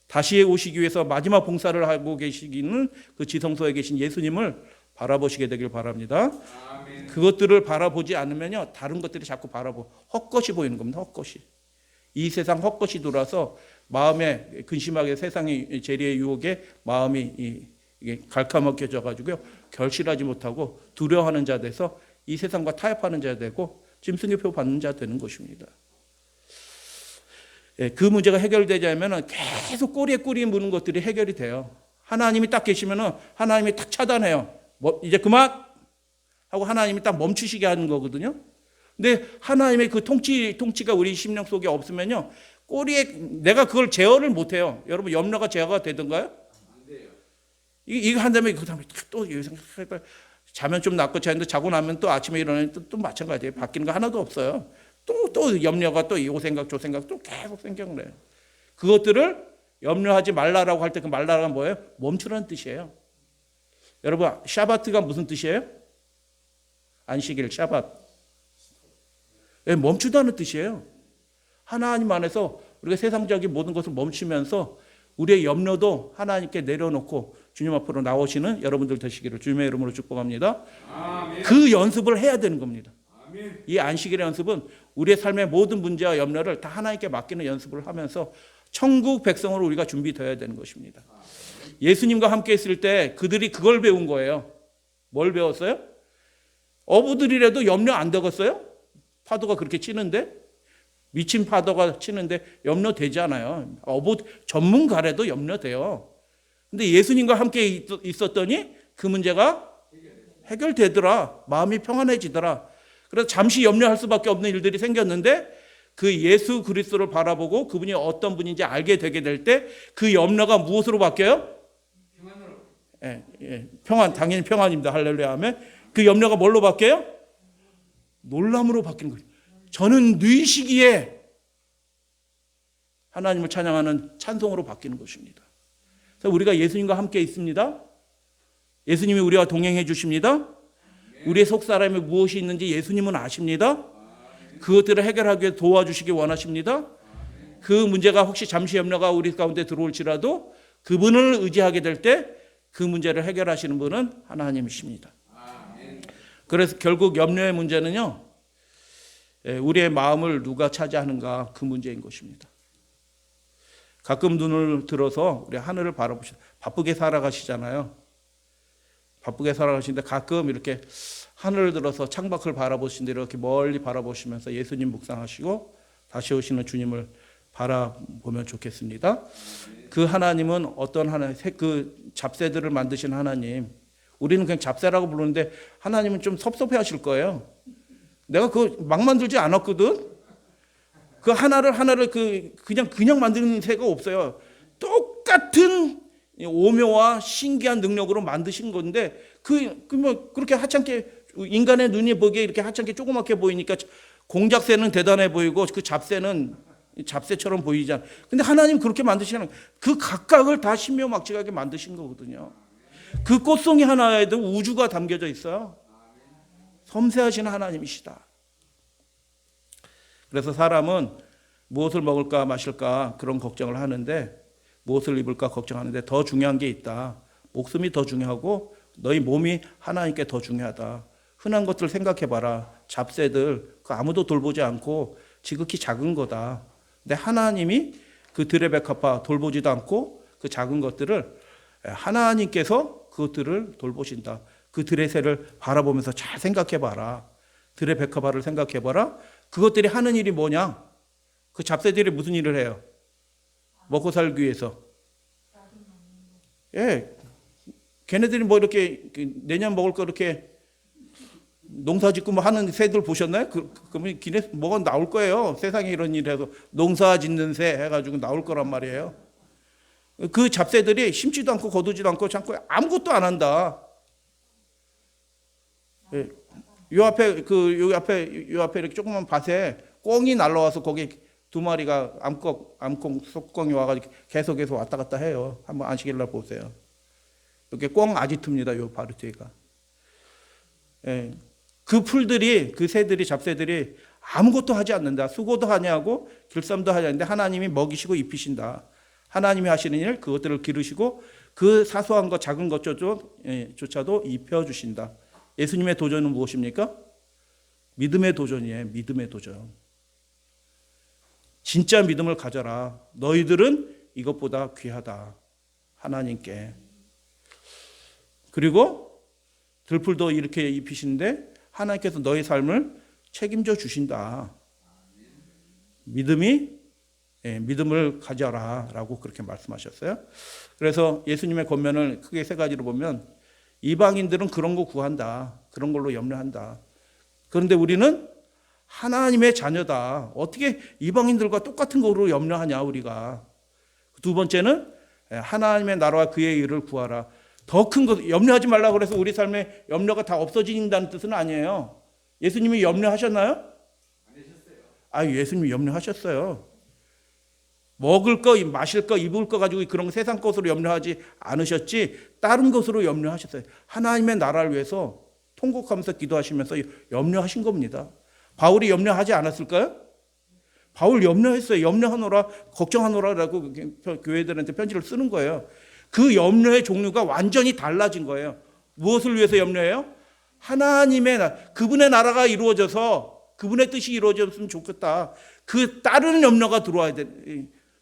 다시 오시기 위해서 마지막 봉사를 하고 계시기는 그 지성소에 계신 예수님을 바라보시게 되길 바랍니다. 아멘. 그것들을 바라보지 않으면요, 다른 것들이 자꾸 헛것이 보이는 겁니다. 헛것이. 이 세상 헛것이 돌아서 마음에 근심하게 세상의 재리의 유혹에 마음이 이게 갈카먹혀져 가지고요, 결실하지 못하고 두려워하는 자 돼서 이 세상과 타협하는 자 되고 짐승의표 받는 자 되는 것입니다. 그 문제가 해결되자면 계속 꼬리에 꼬리 무는 것들이 해결이 돼요. 하나님이 딱 계시면 하나님이 딱 차단해요. 이제 그만 하고 하나님이 딱 멈추시게 하는 거거든요. 근데 하나님의 그 통치가 우리 심령 속에 없으면요, 꼬리에 내가 그걸 제어를 못해요. 여러분, 염려가 제어가 되던가요? 안 돼요. 이거 한다음에 그 다음에 또 자면 좀 낫고 자는데 자고 나면 또 아침에 일어나면 또 마찬가지예요. 바뀌는 거 하나도 없어요. 또 염려가 또 이 생각 저 생각 또 계속 생각을 해요. 그것들을 염려하지 말라라고 할 때 그 말라가 뭐예요? 멈추라는 뜻이에요. 여러분, 샤바트가 무슨 뜻이에요? 안식일, 샤bat. 멈추다는 뜻이에요. 하나님 안에서 우리가 세상적인 모든 것을 멈추면서 우리의 염려도 하나님께 내려놓고 주님 앞으로 나오시는 여러분들 되시기를 주님의 이름으로 축복합니다. 아멘. 그 연습을 해야 되는 겁니다. 아멘. 이 안식일의 연습은 우리의 삶의 모든 문제와 염려를 다 하나님께 맡기는 연습을 하면서 천국 백성으로 우리가 준비되어야 되는 것입니다. 예수님과 함께 있을 때 그들이 그걸 배운 거예요. 뭘 배웠어요? 어부들이라도 염려 안 되겠어요? 파도가 그렇게 치는데, 미친 파도가 치는데 염려되지 않아요. 어부 전문가라도 염려돼요. 근데 예수님과 함께 있었더니 그 문제가 해결되더라. 마음이 평안해지더라. 그래서 잠시 염려할 수밖에 없는 일들이 생겼는데 그 예수 그리스도를 바라보고 그분이 어떤 분인지 알게 되게 될 때 그 염려가 무엇으로 바뀌어요? 평안으로. 평안, 당연히 평안입니다. 할렐루야 하면 그 염려가 뭘로 바뀌어요? 놀람으로 바뀌는 거예요. 저는 네 시기에 하나님을 찬양하는 찬송으로 바뀌는 것입니다. 그래서 우리가 예수님과 함께 있습니다. 예수님이 우리와 동행해 주십니다. 우리의 속사람에 무엇이 있는지 예수님은 아십니다. 그것들을 해결하기 위해 도와주시기 원하십니다. 그 문제가 혹시 잠시 염려가 우리 가운데 들어올지라도 그분을 의지하게 될 때 그 문제를 해결하시는 분은 하나님이십니다. 그래서 결국 염려의 문제는요, 우리의 마음을 누가 차지하는가, 그 문제인 것입니다. 가끔 눈을 들어서 우리 하늘을 바라보시다. 바쁘게 살아가시잖아요. 바쁘게 살아가시는데 가끔 이렇게 하늘을 들어서 창밖을 바라보시는데 이렇게 멀리 바라보시면서 예수님 묵상하시고 다시 오시는 주님을 바라보면 좋겠습니다. 그 하나님은 어떤 하나님, 그 잡새들을 만드신 하나님, 우리는 그냥 잡새라고 부르는데 하나님은 좀 섭섭해 하실 거예요. 내가 그거 막 만들지 않았거든. 그 하나를 그냥 만드는 새가 없어요. 똑같은 오묘와 신기한 능력으로 만드신 건데 뭐 그렇게 하찮게 인간의 눈이 보기에 이렇게 하찮게 조그맣게 보이니까 공작새는 대단해 보이고 그 잡새는 잡새처럼 보이잖아. 근데 하나님 그렇게 만드시는 그 각각을 다 신묘막측하게 만드신 거거든요. 그 꽃송이 하나에도 우주가 담겨져 있어요. 섬세하신 하나님이시다. 그래서 사람은 무엇을 먹을까 마실까 그런 걱정을 하는데, 무엇을 입을까 걱정하는데 더 중요한 게 있다. 목숨이 더 중요하고 너희 몸이 하나님께 더 중요하다. 흔한 것들 생각해봐라. 잡새들 그 아무도 돌보지 않고 지극히 작은 거다. 근데 하나님이 그 들의 백합화 돌보지도 않고 그 작은 것들을 하나님께서 그것들을 돌보신다. 그 들의 새를 바라보면서 잘 생각해봐라. 들의 백합화를 생각해봐라. 그것들이 하는 일이 뭐냐? 그 잡새들이 무슨 일을 해요? 먹고 살기 위해서. 걔네들이 뭐 이렇게 내년 먹을 거 이렇게 농사 짓고 뭐 하는 새들 보셨나요? 그러면 기내 뭐가 나올 거예요. 세상에 이런 일 해서 농사 짓는 새 해가지고 나올 거란 말이에요. 그 잡새들이 심지도 않고 거두지도 않고 참고 아무것도 안 한다. 요 앞에 이렇게 조그만 밭에 꿩이 날라와서 거기 두 마리가 암컷 속공이 와가지고 계속해서 왔다 갔다 해요. 한번 안식일 날 보세요. 이렇게 꽁 아지트입니다. 요 바로 뒤가. 예. 그 풀들이, 그 새들이, 잡새들이 아무것도 하지 않는다. 수고도 하냐고 길쌈도 하지 않는데 하나님이 먹이시고 입히신다. 하나님이 하시는 일, 그것들을 기르시고 그 사소한 것, 작은 것조차도 입혀주신다. 예수님의 도전은 무엇입니까? 믿음의 도전이에요. 믿음의 도전. 진짜 믿음을 가져라. 너희들은 이것보다 귀하다. 하나님께. 그리고 들풀도 이렇게 입히시는데 하나님께서 너희 삶을 책임져 주신다. 믿음을 가져라 라고 그렇게 말씀하셨어요. 그래서 예수님의 권면을 크게 세 가지로 보면 이방인들은 그런 거 구한다. 그런 걸로 염려한다. 그런데 우리는 하나님의 자녀다. 어떻게 이방인들과 똑같은 거로 염려하냐 우리가. 두 번째는 하나님의 나라와 그의 일을 구하라. 더 큰 것, 염려하지 말라고 그래서 우리 삶에 염려가 다 없어진다는 뜻은 아니에요. 예수님이 염려하셨나요? 안 되셨어요. 예수님이 염려하셨어요. 먹을 거, 마실 거, 입을 거 가지고 그런 세상 것으로 염려하지 않으셨지 다른 것으로 염려하셨어요. 하나님의 나라를 위해서 통곡하면서 기도하시면서 염려하신 겁니다. 바울이 염려하지 않았을까요? 바울 염려했어요. 염려하노라, 걱정하노라라고 교회들한테 편지를 쓰는 거예요. 그 염려의 종류가 완전히 달라진 거예요. 무엇을 위해서 염려해요? 하나님의 그분의 나라가 이루어져서 그분의 뜻이 이루어졌으면 좋겠다. 그 다른 염려가 들어와야 돼.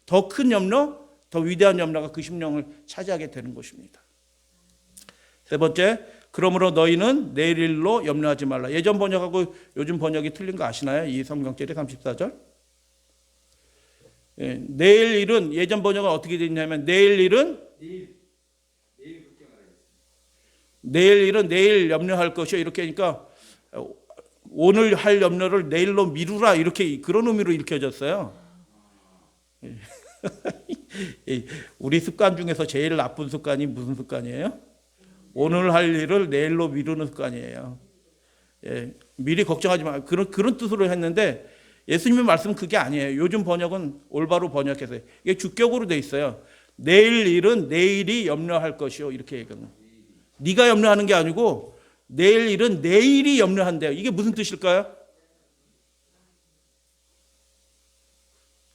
더 큰 염려, 더 위대한 염려가 그 심령을 차지하게 되는 것입니다. 세 번째, 그러므로 너희는 내일 일로 염려하지 말라. 예전 번역하고 요즘 번역이 틀린 거 아시나요? 이 성경절이 34절. 내일 일은 예전 번역은 어떻게 되어 있냐면 내일 일은 내일 일은 내일 염려할 것이요. 이렇게 하니까 오늘 할 염려를 내일로 미루라 이렇게 그런 의미로 읽혀졌어요. 우리 습관 중에서 제일 나쁜 습관이 무슨 습관이에요? 오늘 할 일을 내일로 미루는 습관이에요. 미리 걱정하지 마. 그런 뜻으로 했는데 예수님의 말씀은 그게 아니에요. 요즘 번역은 올바로 번역해서 이게 주격으로 돼 있어요. 내일 일은 내일이 염려할 것이요. 이렇게 얘기하는. 네가 염려하는 게 아니고 내일 일은 내일이 염려한대요. 이게 무슨 뜻일까요?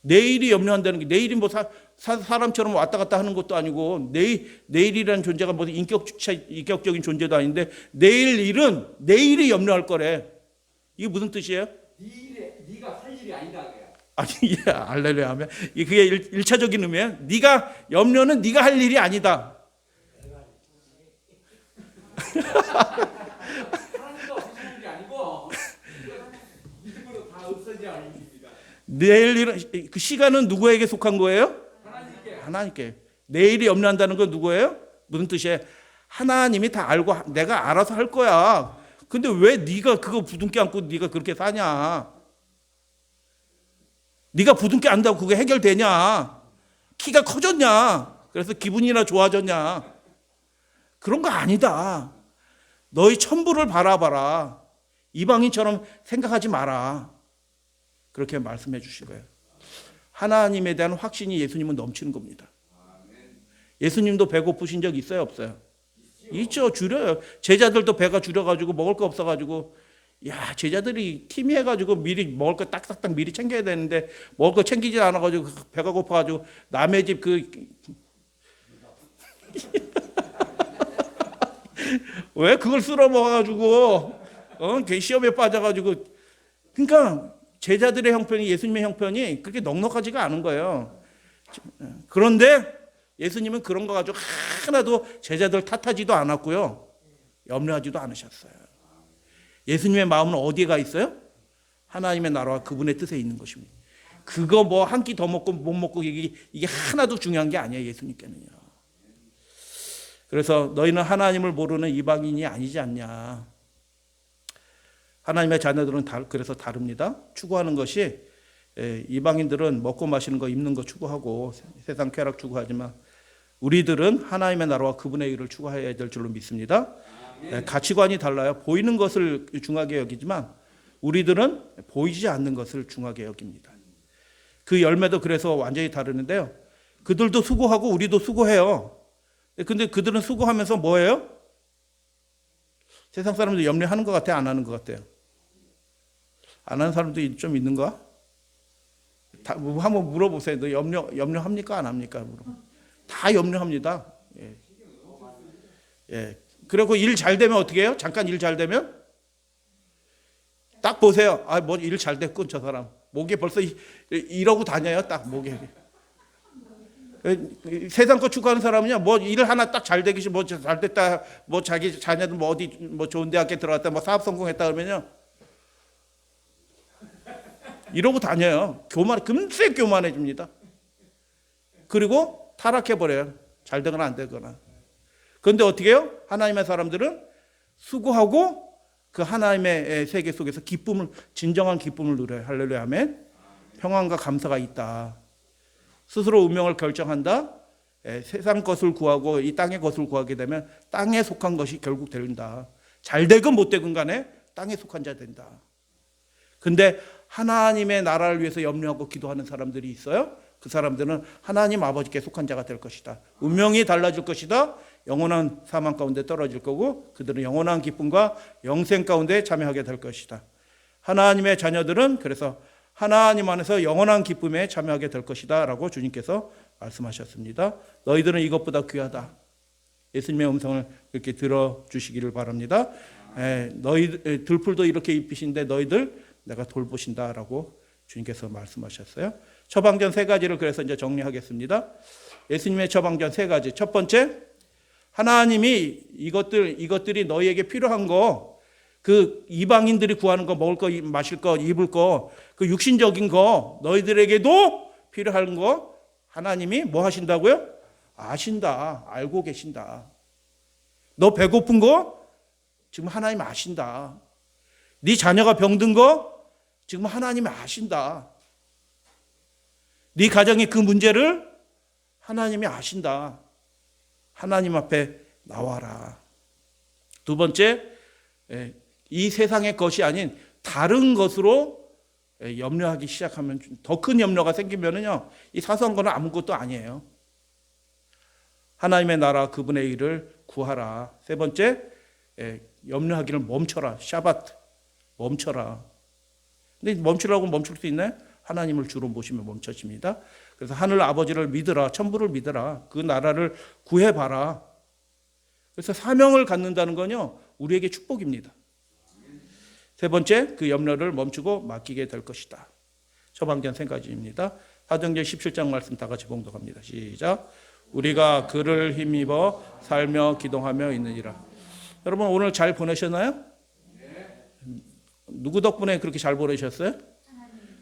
내일이 염려한다는 게 내일이 뭐 사람처럼 왔다 갔다 하는 것도 아니고 내일이라는 존재가 무슨 인격적인 존재도 아닌데 내일 일은 내일이 염려할 거래. 이게 무슨 뜻이에요? 네가 할 일이 아니다 그야. 아니, 알레루야 하면 그게 1차적인 의미예요. 네가 염려는 네가 할 일이 아니다. 하나님도 없으시는 게 아니고 믿음으로 다 없어져야 합니다. 내일 일은 그 시간은 누구에게 속한 거예요? 하나님께. 하나님께. 내일이 염려한다는 건 누구예요? 무슨 뜻이에요? 하나님이 다 알고 내가 알아서 할 거야. 근데 왜 네가 그거 부둥켜 안고 네가 그렇게 사냐? 네가 부둥켜 안다고 그게 해결되냐? 키가 커졌냐? 그래서 기분이나 좋아졌냐? 그런 거 아니다. 너희 천부를 바라봐라. 이방인처럼 생각하지 마라. 그렇게 말씀해 주신 거예요. 하나님에 대한 확신이 예수님은 넘치는 겁니다. 예수님도 배고프신 적 있어요? 없어요? 있죠. 줄여요. 제자들도 배가 줄여가지고 먹을 거 없어가지고 제자들이 팀이 해가지고 미리 먹을 거 딱딱딱 미리 챙겨야 되는데 먹을 거 챙기지 않아가지고 배가 고파가지고 남의 집 왜 그걸 쓸어 먹어가지고 시험에 빠져가지고 그러니까 제자들의 형편이 예수님의 형편이 그렇게 넉넉하지가 않은 거예요. 그런데 예수님은 그런 거 가지고 하나도 제자들 탓하지도 않았고요. 염려하지도 않으셨어요. 예수님의 마음은 어디에 가 있어요? 하나님의 나라와 그분의 뜻에 있는 것입니다. 그거 뭐 한 끼 더 먹고 못 먹고 이게 하나도 중요한 게 아니에요. 예수님께는요. 그래서 너희는 하나님을 모르는 이방인이 아니지 않냐. 하나님의 자녀들은 그래서 다릅니다. 추구하는 것이 이방인들은 먹고 마시는 거 입는 거 추구하고 세상 쾌락 추구하지만 우리들은 하나님의 나라와 그분의 일을 추구해야 될 줄로 믿습니다. 가치관이 달라요. 보이는 것을 중하게 여기지만 우리들은 보이지 않는 것을 중하게 여깁니다. 그 열매도 그래서 완전히 다르는데요. 그들도 수고하고 우리도 수고해요. 근데 그들은 수고하면서 뭐예요? 세상 사람들 염려하는 것 같아요? 안 하는 것 같아요? 안 하는 사람도 좀 있는가? 한번 물어보세요. 너 염려합니까? 안 합니까? 다 염려합니다. 예. 예. 그리고 일 잘 되면 어떻게 해요? 잠깐 일 잘 되면 딱 보세요. 아, 뭐 일 잘 됐군 저 사람. 목에 벌써 이러고 다녀요. 딱 목에. 세상 거 추구하는 사람은요, 뭐 일 하나 딱 잘 되기 뭐 잘 됐다, 뭐 자기 자녀들 뭐 어디 뭐 좋은 대학에 들어갔다, 뭐 사업 성공했다 그러면요, 이러고 다녀요. 금세 교만해집니다. 그리고 타락해 버려요. 잘 되거나 안 되거나. 그런데 어떻게 해요? 하나님의 사람들은 수고하고 그 하나님의 세계 속에서 진정한 기쁨을 누려요. 할렐루야, 아멘. 평안과 감사가 있다. 스스로 운명을 결정한다. 세상 것을 구하고 이 땅의 것을 구하게 되면 땅에 속한 것이 결국 된다. 잘 되건 못 되건 간에 땅에 속한 자 된다. 근데 하나님의 나라를 위해서 염려하고 기도하는 사람들이 있어요. 그 사람들은 하나님 아버지께 속한 자가 될 것이다. 운명이 달라질 것이다. 영원한 사망 가운데 떨어질 거고 그들은 영원한 기쁨과 영생 가운데 참여하게 될 것이다. 하나님의 자녀들은 그래서 하나님 안에서 영원한 기쁨에 참여하게 될 것이다 라고 주님께서 말씀하셨습니다. 너희들은 이것보다 귀하다. 예수님의 음성을 이렇게 들어주시기를 바랍니다. 들풀도 이렇게 입히신데 너희들 내가 돌보신다 라고 주님께서 말씀하셨어요. 처방전 3가지를 그래서 이제 정리하겠습니다. 예수님의 처방전 3가지. 첫 번째, 하나님이 이것들이 너희에게 필요한 거, 그 이방인들이 구하는 거, 먹을 거, 마실 거, 입을 거, 그 육신적인 거, 너희들에게도 필요한 거, 하나님이 뭐 하신다고요? 아신다. 알고 계신다. 너 배고픈 거, 지금 하나님 아신다. 네 자녀가 병든 거, 지금 하나님이 아신다. 네 가정의 그 문제를 하나님이 아신다. 하나님 앞에 나와라. 두 번째, 이 세상의 것이 아닌 다른 것으로 염려하기 시작하면 더 큰 염려가 생기면은요, 이 사소한 거는 아무것도 아니에요. 하나님의 나라 그분의 일을 구하라. 세 번째, 염려하기를 멈춰라. 샤바트 멈춰라. 근데 멈추라고 멈출 수 있나요? 하나님을 주로 모시면 멈춰집니다. 그래서 하늘 아버지를 믿으라. 천부를 믿으라. 그 나라를 구해봐라. 그래서 사명을 갖는다는 건요, 우리에게 축복입니다. 세 번째, 그 염려를 멈추고 맡기게 될 것이다. 처방전 3가지입니다. 사도행전 17장 말씀 다 같이 봉독합니다. 시작. 우리가 그를 힘입어 살며 기도하며 있느니라. 여러분 오늘 잘 보내셨나요? 누구 덕분에 그렇게 잘 보내셨어요?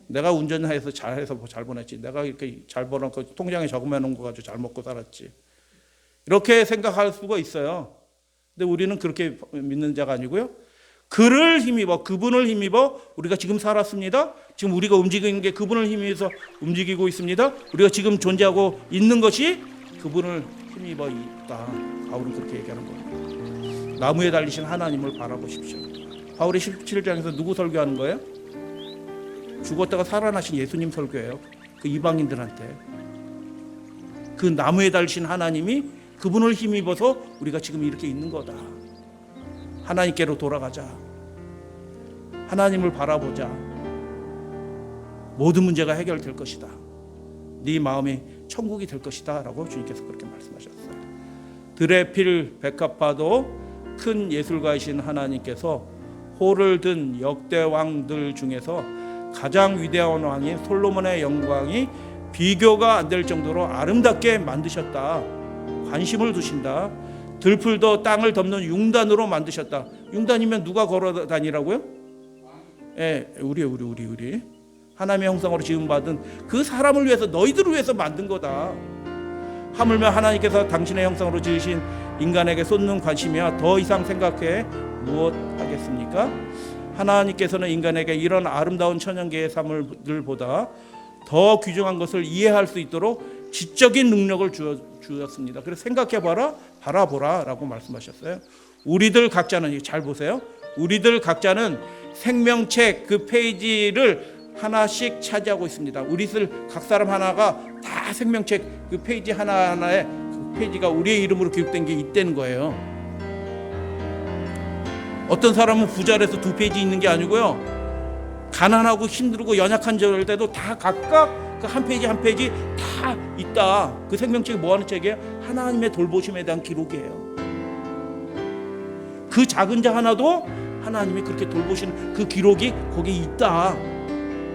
내가 운전해서 잘해서 잘 보냈지. 내가 이렇게 잘 벌어놓고 통장에 저금해 놓은 거 가지고 잘 먹고 살았지. 이렇게 생각할 수가 있어요. 근데 우리는 그렇게 믿는 자가 아니고요. 그를 힘입어, 그분을 힘입어 우리가 지금 살았습니다. 지금 우리가 움직이는 게 그분을 힘입어서 움직이고 있습니다. 우리가 지금 존재하고 있는 것이 그분을 힘입어 있다. 바울은 그렇게 얘기하는 겁니다. 나무에 달리신 하나님을 바라보십시오. 바울이 17장에서 누구 설교하는 거예요? 죽었다가 살아나신 예수님 설교예요. 그 이방인들한테. 그 나무에 달리신 하나님이 그분을 힘입어서 우리가 지금 이렇게 있는 거다. 하나님께로 돌아가자. 하나님을 바라보자. 모든 문제가 해결될 것이다. 네 마음이 천국이 될 것이다 라고 주님께서 그렇게 말씀하셨어요. 들의 필 백합화도 큰 예술가이신 하나님께서 호를 든 역대 왕들 중에서 가장 위대한 왕인 솔로몬의 영광이 비교가 안 될 정도로 아름답게 만드셨다. 관심을 두신다. 들풀도 땅을 덮는 융단으로 만드셨다. 융단이면 누가 걸어 다니라고요? 우리 하나님의 형상으로 지음받은 그 사람을 위해서, 너희들을 위해서 만든 거다. 하물며 하나님께서 당신의 형상으로 지으신 인간에게 쏟는 관심이야 더 이상 생각해 무엇 하겠습니까? 하나님께서는 인간에게 이런 아름다운 천연계의 삶들보다 더 귀중한 것을 이해할 수 있도록 지적인 능력을 주었습니다. 그래서 생각해봐라, 바라보라 라고 말씀하셨어요. 우리들 각자는, 잘 보세요. 우리들 각자는 생명책 그 페이지를 하나씩 차지하고 있습니다. 우리들 각 사람 하나가 다 생명책 그 페이지 하나하나에 그 페이지가 우리의 이름으로 기록된 게 있다는 거예요. 어떤 사람은 부자라서 2페이지 있는 게 아니고요. 가난하고 힘들고 연약한 절 때도 다 각각 그 한 페이지 한 페이지 다 있다. 그 생명책이 뭐 하는 책이에요? 하나님의 돌보심에 대한 기록이에요. 그 작은 자 하나도 하나님이 그렇게 돌보시는 그 기록이 거기에 있다.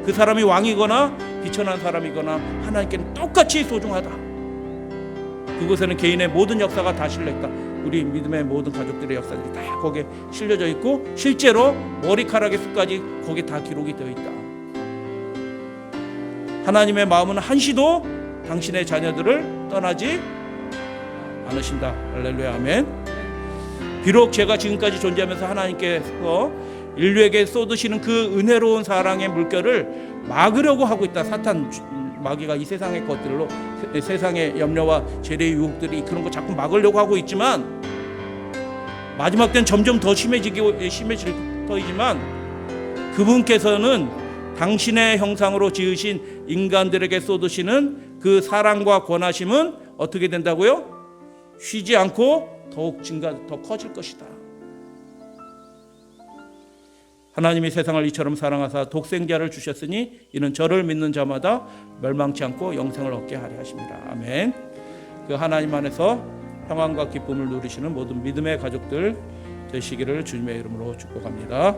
그 사람이 왕이거나 비천한 사람이거나 하나님께는 똑같이 소중하다. 그곳에는 개인의 모든 역사가 다 실려있다. 우리 믿음의 모든 가족들의 역사들이 다 거기에 실려져 있고 실제로 머리카락의 숱까지 거기에 다 기록이 되어 있다. 하나님의 마음은 한시도 당신의 자녀들을 떠나지 않으신다. 할렐루야, 아멘. 비록 제가 지금까지 존재하면서 하나님께서 인류에게 쏟으시는 그 은혜로운 사랑의 물결을 막으려고 하고 있다. 사탄 마귀가 이 세상의 것들로 세상의 염려와 재래의 유혹들이 그런 거 자꾸 막으려고 하고 있지만 마지막 때는 점점 더 심해질 터이지만 그분께서는 당신의 형상으로 지으신 인간들에게 쏟으시는 그 사랑과 권하심은 어떻게 된다고요? 쉬지 않고 더욱 더 커질 것이다. 하나님이 세상을 이처럼 사랑하사 독생자를 주셨으니 이는 저를 믿는 자마다 멸망치 않고 영생을 얻게 하려 하십니다. 아멘. 그 하나님 안에서 평안과 기쁨을 누리시는 모든 믿음의 가족들 되시기를 주님의 이름으로 축복합니다.